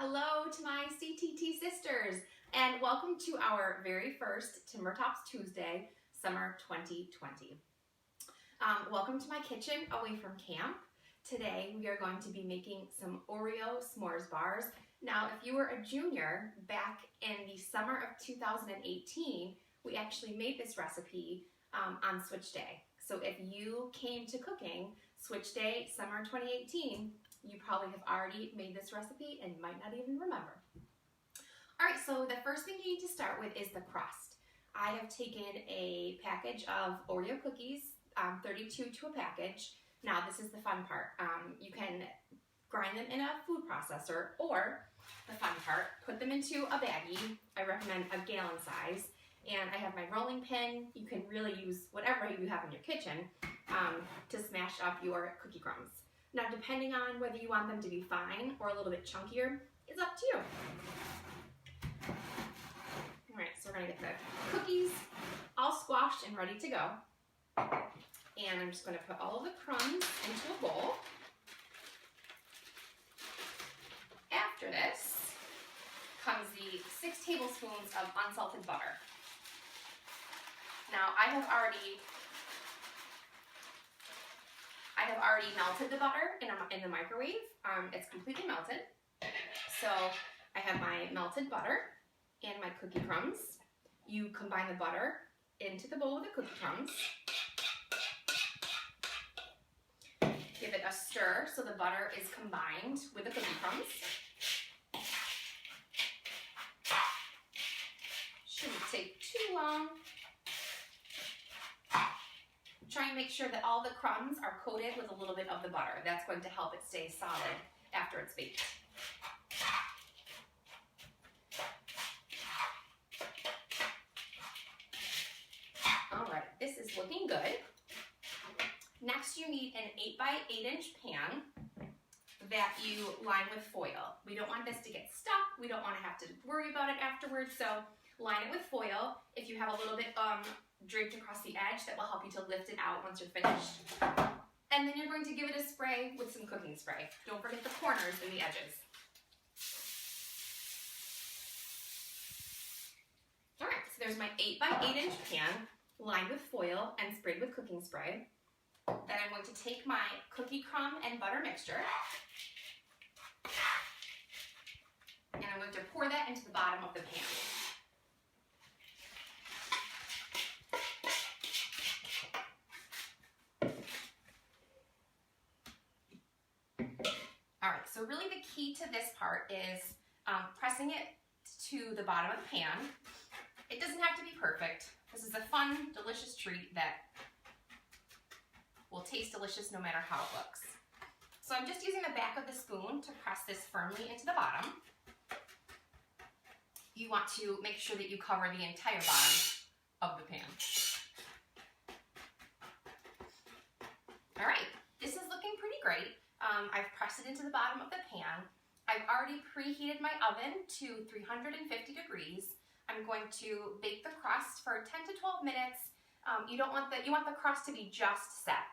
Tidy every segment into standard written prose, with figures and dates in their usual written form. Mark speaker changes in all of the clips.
Speaker 1: Hello to my CTT sisters, and welcome to our very first Timber Tops Tuesday, summer 2020. Welcome to my kitchen away from camp. Today we are going to be making some Oreo s'mores bars. Now, if you were a junior back in the summer of 2018, we actually made this recipe on Switch Day. So if you came to cooking Switch Day, summer 2018, you probably have already made this recipe and might not even remember. All right, so the first thing you need to start with is the crust. I have taken a package of Oreo cookies, 32 to a package. Now this is the fun part. You can grind them in a food processor, or the fun part, put them into a baggie. I recommend a gallon size. And I have my rolling pin. You can really use whatever you have in your kitchen to smash up your cookie crumbs. Now, depending on whether you want them to be fine or a little bit chunkier, is up to you. All right, so we're gonna get the cookies all squashed and ready to go. And I'm just gonna put all of the crumbs into a bowl. After this comes the 6 tablespoons of unsalted butter. Now, I have already melted the butter in the microwave. It's completely melted. So I have my melted butter and my cookie crumbs. You combine the butter into the bowl with the cookie crumbs. Give it a stir so the butter is combined with the cookie crumbs. Shouldn't take too long. Try and make sure that all the crumbs are coated with a little bit of the butter. That's going to help it stay solid after it's baked. All right, this is looking good. Next, you need an 8x8 inch pan that you line with foil. We don't want this to get stuck. We don't want to have to worry about it afterwards. So line it with foil. If you have a little bit draped across the edge, that will help you to lift it out once you're finished. And then you're going to give it a spray with some cooking spray. Don't forget the corners and the edges. All right, so there's my 8x8 inch pan lined with foil and sprayed with cooking spray. Then I'm going to take my cookie crumb and butter mixture, and I'm going to pour that into the bottom of the pan. All right, so really the key to this part is pressing it to the bottom of the pan. It doesn't have to be perfect. This is a fun, delicious treat that will taste delicious no matter how it looks. So I'm just using the back of the spoon to press this firmly into the bottom. You want to make sure that you cover the entire bottom of the pan. All right, this is looking pretty great. I've pressed it into the bottom of the pan. I've already preheated my oven to 350 degrees. I'm going to bake the crust for 10 to 12 minutes. You want the crust to be just set.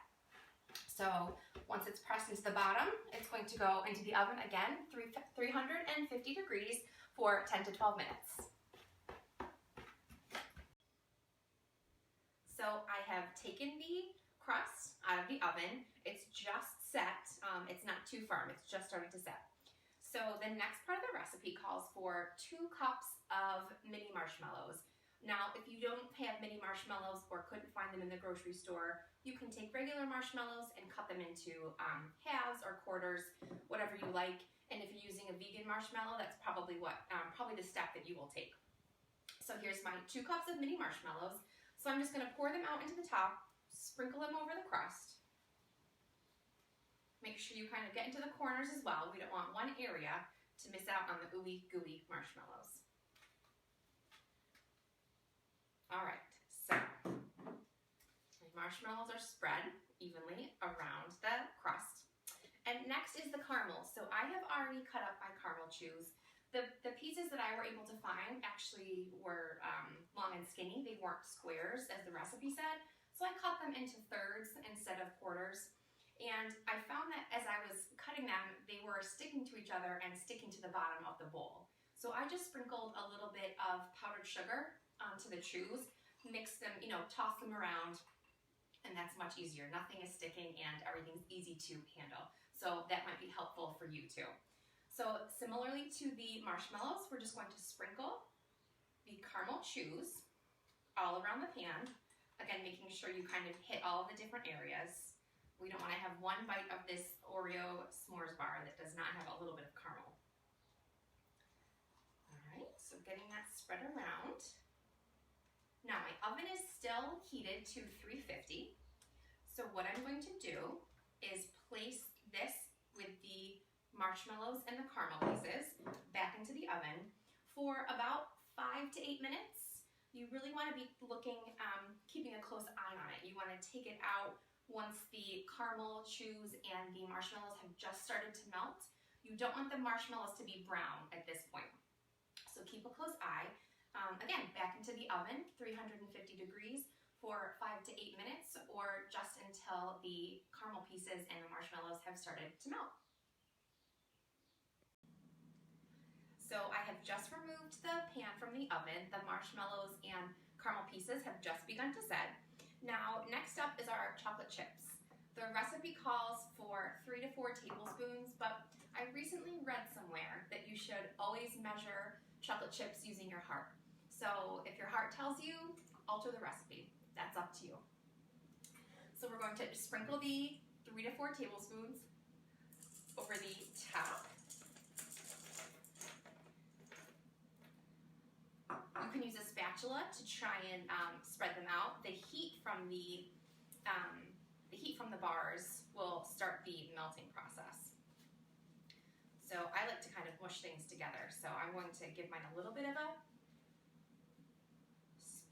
Speaker 1: So once it's pressed into the bottom, it's going to go into the oven again, 350 degrees for 10 to 12 minutes. So I have taken the crust out of the oven. It's just set. It's not too firm. It's just starting to set. So the next part of the recipe calls for 2 cups of mini marshmallows. Now, if you don't have mini marshmallows or couldn't find them in the grocery store, you can take regular marshmallows and cut them into halves or quarters, whatever you like. And if you're using a vegan marshmallow, that's probably the step that you will take. So here's my 2 cups of mini marshmallows. So I'm just going to pour them out into the top, sprinkle them over the crust. Make sure you kind of get into the corners as well. We don't want one area to miss out on the ooey gooey marshmallows. All right, so my marshmallows are spread evenly around the crust. And next is the caramel. So I have already cut up my caramel chews. The pieces that I were able to find actually were long and skinny. They weren't squares as the recipe said. So I cut them into thirds instead of quarters. And I found that as I was cutting them, they were sticking to each other and sticking to the bottom of the bowl. So I just sprinkled a little bit of powdered sugar onto the chews, mix them, toss them around, and that's much easier. Nothing is sticking and everything's easy to handle. So that might be helpful for you too. So similarly to the marshmallows, we're just going to sprinkle the caramel chews all around the pan. Again, making sure you kind of hit all of the different areas. We don't want to have one bite of this Oreo s'mores bar that does not have a little bit of caramel. All right, so getting that spread around. Now my oven is still heated to 350. So what I'm going to do is place this with the marshmallows and the caramel pieces back into the oven for about 5 to 8 minutes. You really want to be looking, keeping a close eye on it. You want to take it out once the caramel chews and the marshmallows have just started to melt. You don't want the marshmallows to be brown at this point. So keep a close eye. Again, back into the oven, 350 degrees for 5 to 8 minutes, or just until the caramel pieces and the marshmallows have started to melt. So I have just removed the pan from the oven. The marshmallows and caramel pieces have just begun to set. Now, next up is our chocolate chips. The recipe calls for 3 to 4 tablespoons, but I recently read somewhere that you should always measure chocolate chips using your heart. So if your heart tells you, alter the recipe. That's up to you. So we're going to sprinkle the 3 to 4 tablespoons over the top. You can use a spatula to try and spread them out. The heat from the bars will start the melting process. So I like to kind of mush things together. So I'm going to give mine a little bit of a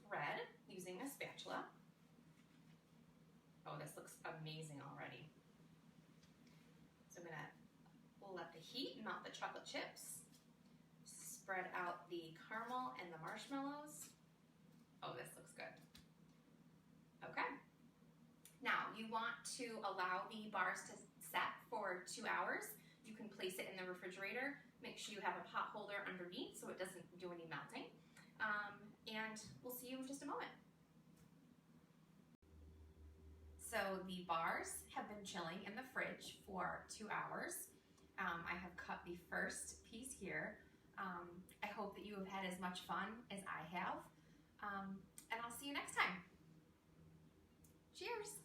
Speaker 1: spread using a spatula. Oh, this looks amazing already. So I'm gonna let the heat melt the chocolate chips. Spread out the caramel and the marshmallows. Oh, this looks good. Okay. Now, you want to allow the bars to set for 2 hours. You can place it in the refrigerator. Make sure you have a pot holder underneath so it doesn't do any melting. And we'll see you in just a moment. So the bars have been chilling in the fridge for 2 hours. I have cut the first piece here. I hope that you have had as much fun as I have. And I'll see you next time. Cheers!